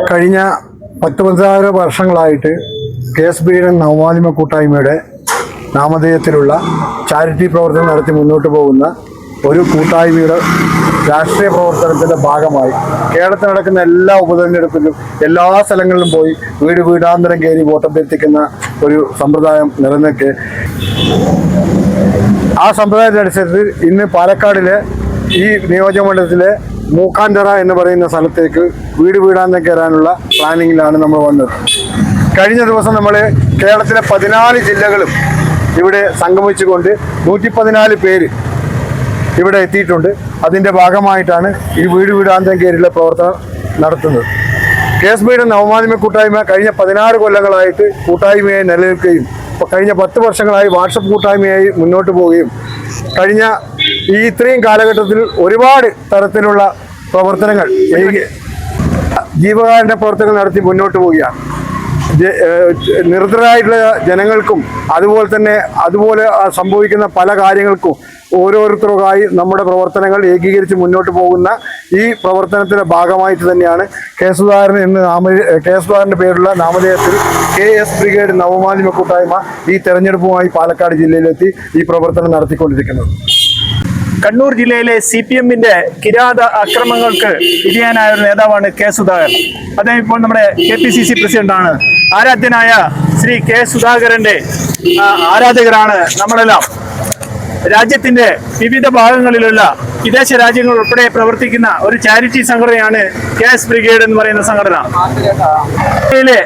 കഴിഞ്ഞ 10-15 വർഷങ്ങളായിട്ട് KSB നവമാധ്യമ കൂട്ടായ്മയുടെ നാമധേയത്തിലുള്ള ചാരിറ്റി പ്രവർത്തനം നടത്തി മുന്നോട്ട് പോകുന്ന ഒരു കൂട്ടായ്മയുടെ രാഷ്ട്രീയ പ്രവർത്തനത്തിൻ്റെ ഭാഗമായി കേരളത്തിൽ നടക്കുന്ന എല്ലാ ഉപതെരഞ്ഞെടുപ്പിലും എല്ലാ സ്ഥലങ്ങളിലും പോയി വീടാന്തരം കയറി വോട്ടഭ്യർത്ഥിക്കുന്ന ഒരു സമ്പ്രദായം നിലനിൽക്കെ ആ സമ്പ്രദായത്തിനനുസരിച്ച് ഇന്ന് പാലക്കാടിലെ ഈ നിയോജകമണ്ഡലത്തിലെ മൂക്കാന്തറ എന്ന് പറയുന്ന സ്ഥലത്തേക്ക് വീടാന്തരം കയറാനുള്ള പ്ലാനിങ്ങിലാണ് നമ്മൾ വന്നത്. കഴിഞ്ഞ ദിവസം നമ്മൾ കേരളത്തിലെ 14 ജില്ലകളും ഇവിടെ സംഗമിച്ചുകൊണ്ട് 114 പേര് ഇവിടെ എത്തിയിട്ടുണ്ട്. അതിൻ്റെ ഭാഗമായിട്ടാണ് ഈ വീടാന്തരം കയറിയുള്ള പ്രവർത്തനം നടത്തുന്നത്. KSB നവമാധ്യമ കൂട്ടായ്മ കഴിഞ്ഞ 16 കൊല്ലങ്ങളായിട്ട് കൂട്ടായ്മയായി നിലനിൽക്കുകയും ഇപ്പോൾ കഴിഞ്ഞ 10 വർഷങ്ങളായി വാട്സപ്പ് കൂട്ടായ്മയായി മുന്നോട്ട് പോവുകയും കഴിഞ്ഞ ഇത്രയും കാലഘട്ടത്തിൽ ഒരുപാട് തരത്തിലുള്ള പ്രവർത്തനങ്ങൾ ജീവകാരുണ്യ പ്രവർത്തനങ്ങൾ നടത്തി മുന്നോട്ട് പോവുകയാണ്. നിർദ്ധരായിട്ടുള്ള ജനങ്ങൾക്കും അതുപോലെ സംഭവിക്കുന്ന പല കാര്യങ്ങൾക്കും ഓരോരുത്തർക്കായി നമ്മുടെ പ്രവർത്തനങ്ങൾ ഏകീകരിച്ച് മുന്നോട്ട് പോകുന്ന ഈ പ്രവർത്തനത്തിന്റെ ഭാഗമായിട്ട് തന്നെയാണ് KSUദാരൻ്റെ പേരുള്ള നാമധേയത്തിൽ KS ബ്രിഗേഡ് നവമാധ്യമ കൂട്ടായ്മ ഈ തെരഞ്ഞെടുപ്പുമായി പാലക്കാട് ജില്ലയിലെത്തി ഈ പ്രവർത്തനം നടത്തിക്കൊണ്ടിരിക്കുന്നത്. കണ്ണൂർ ജില്ലയിലെ CPM-ന്റെ കിരാത അക്രമങ്ങൾക്ക് വിധേയനായ ഒരു നേതാവാണ് സുധാകരൻ. അദ്ദേഹം ഇപ്പോൾ നമ്മുടെ KPCC പ്രസിഡന്റാണ്. ആരാധ്യനായ ശ്രീ സുധാകരന്റെ ആരാധകരാണ് നമ്മളെല്ലാം. രാജ്യത്തിന്റെ വിവിധ ഭാഗങ്ങളിലുള്ള വിദേശ രാജ്യങ്ങൾ ഉൾപ്പെടെ പ്രവർത്തിക്കുന്ന ഒരു ചാരിറ്റി സംഘടനയാണ് KS ബ്രിഗേഡ് എന്ന് പറയുന്ന സംഘടന. ജില്ലയിലെ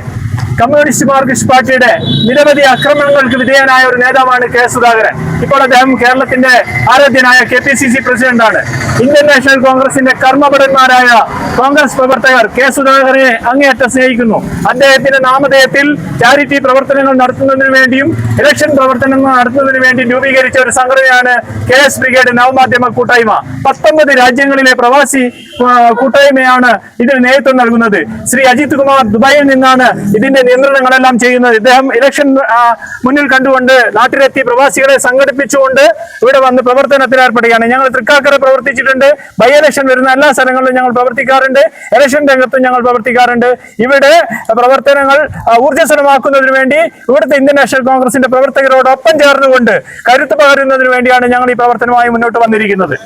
കമ്മ്യൂണിസ്റ്റ് മാർക്സിസ്റ്റ് പാർട്ടിയുടെ നിരവധി ആക്രമണങ്ങൾക്ക് വിധേയനായ ഒരു നേതാവാണ് സുധാകരൻ. ഇപ്പോൾ അദ്ദേഹം കേരളത്തിന്റെ ആരാധ്യനായ KPCC പ്രസിഡന്റാണ്. ഇന്ത്യൻ നാഷണൽ കോൺഗ്രസിന്റെ കർമ്മപരന്മാരായ കോൺഗ്രസ് പ്രവർത്തകർ സുധാകരനെ അങ്ങേയറ്റം സ്നേഹിക്കുന്നു. അദ്ദേഹത്തിന്റെ നാമധേയത്തിൽ ചാരിറ്റി പ്രവർത്തനങ്ങൾ നടത്തുന്നതിനു വേണ്ടിയും ഇലക്ഷൻ പ്രവർത്തനങ്ങൾ നടത്തുന്നതിനു വേണ്ടി രൂപീകരിച്ച ഒരു സംഘടനയാണ് KS ബ്രിഗേഡ് നവമാധ്യമ കൂട്ടായ്മ. 19 രാജ്യങ്ങളിലെ പ്രവാസി കൂട്ടായ്മയാണ് ഇതിന് നേതൃത്വം നൽകുന്നത്. ശ്രീ അജിത് കുമാർ ദുബായിൽ നിന്നാണ് ഇതിന്റെ നിയന്ത്രണങ്ങളെല്ലാം ചെയ്യുന്നത്. ഇദ്ദേഹം ഇലക്ഷൻ മുന്നിൽ കണ്ടുകൊണ്ട് നാട്ടിലെത്തി പ്രവാസികളെ സംഘടിപ്പിച്ചുകൊണ്ട് ഇവിടെ വന്ന് പ്രവർത്തനത്തിൽ ഏർപ്പെടുകയാണ്. ഞങ്ങൾ തൃക്കാക്കര പ്രവർത്തിച്ചിട്ടുണ്ട്. ബൈ ഇലക്ഷൻ വരുന്ന എല്ലാ സ്ഥലങ്ങളിലും ഞങ്ങൾ പ്രവർത്തിക്കാറുണ്ട്. ഇലക്ഷൻ രംഗത്തും ഞങ്ങൾ പ്രവർത്തിക്കാറുണ്ട്. ഇവിടെ പ്രവർത്തനങ്ങൾ ഊർജ്ജസ്വലമാക്കുന്നതിന് വേണ്ടി ഇവിടുത്തെ ഇന്ത്യൻ നാഷണൽ കോൺഗ്രസിന്റെ പ്രവർത്തകരോടൊപ്പം ചേർന്നുകൊണ്ട് കരുത്ത് പകരുന്നതിന് വേണ്ടിയാണ് ഞങ്ങൾ ഈ പ്രവർത്തനവുമായി മുന്നോട്ട് വന്നിരിക്കുന്നത്.